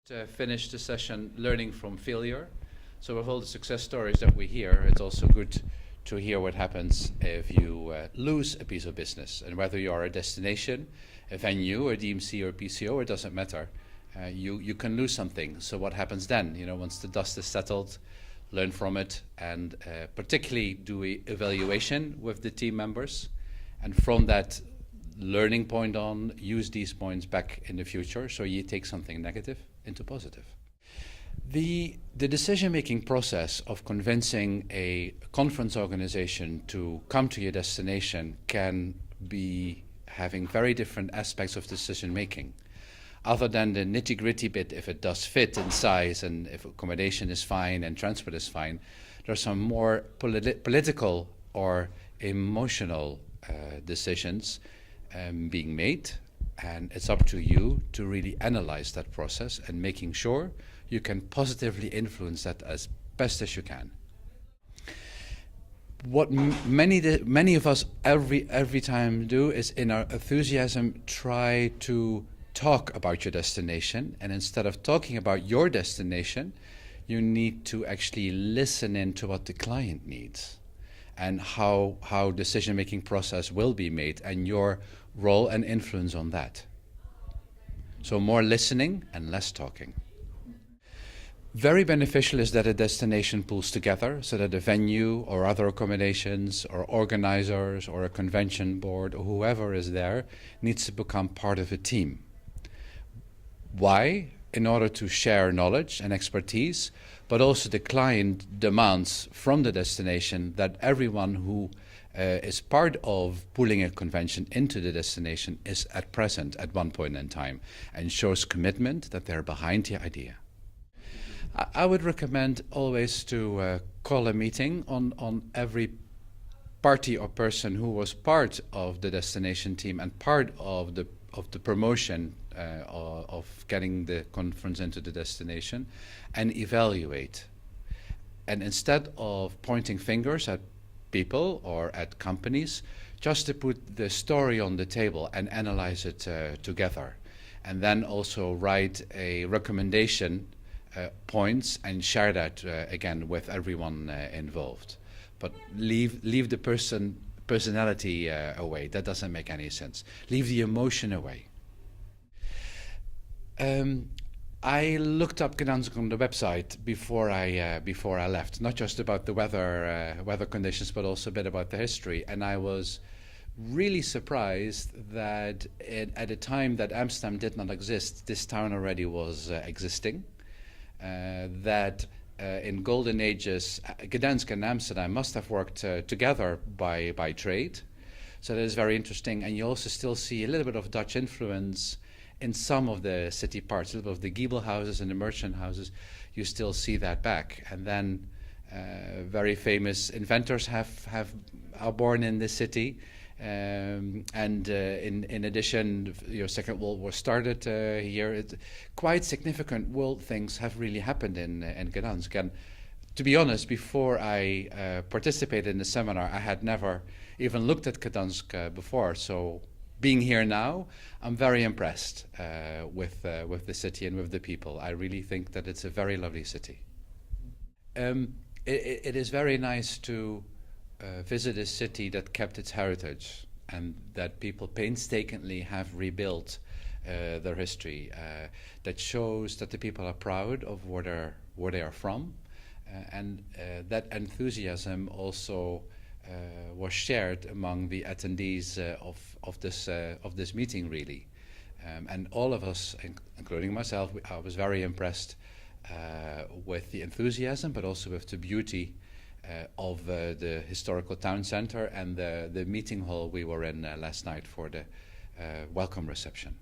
Finish the session learning from failure. So with all the success stories that we hear, it's also good to hear what happens if you lose a piece of business. And whether you are a destination, a venue, a DMC or PCO, it doesn't matter. You can lose something. So what happens then? You know, once the dust is settled, learn from it, and particularly do an evaluation with the team members. And from that learning point on, use these points back in the future so you take something negative into positive. The decision-making process of convincing a conference organization to come to your destination can be having very different aspects of decision-making. Other than the nitty-gritty bit, if it does fit in size and if accommodation is fine and transport is fine, there are some more political or emotional decisions being made, and it's up to you to really analyze that process and making sure you can positively influence that as best as you can. What many of us every time do is, in our enthusiasm, try to talk about your destination, and instead of talking about your destination, you need to actually listen in to what the client needs and how decision-making process will be made and your role and influence on that. So more listening and less talking. Very beneficial is that a destination pulls together so that a venue or other accommodations or organizers or a convention board or whoever is there needs to become part of a team. Why? In order to share knowledge and expertise, but also the client demands from the destination that everyone who is part of pulling a convention into the destination is at present at one point in time and shows commitment that they're behind the idea. I would recommend always to call a meeting on every party or person who was part of the destination team and part of the promotion of getting the conference into the destination, and evaluate. And instead of pointing fingers at people or at companies, just to put the story on the table and analyze it together. And then also write a recommendation points and share that again with everyone involved. But leave the personality away. That doesn't make any sense. Leave the emotion away. I looked up Gdansk on the website before I left, not just about the weather conditions, but also a bit about the history. And I was really surprised that at a time that Amsterdam did not exist, this town already was existing. That in golden ages, Gdansk and Amsterdam must have worked together by trade. So that is very interesting. And you also still see a little bit of Dutch influence in some of the city parts, a little bit of the Giebel houses and the merchant houses. You still see that back. And then very famous inventors are born in this city. In addition, Second World War started here. Quite significant world things have really happened in Gdansk. And to be honest, before I participated in the seminar, I had never even looked at Gdansk before. So being here now, I'm very impressed with the city and with the people. I really think that it's a very lovely city. It is very nice to visit a city that kept its heritage and that people painstakingly have rebuilt their history. That shows that the people are proud of where they are from, and that enthusiasm also was shared among the attendees of this meeting, really. And all of us, including myself, I was very impressed with the enthusiasm, but also with the beauty of the historical town center and the meeting hall we were in last night for the welcome reception.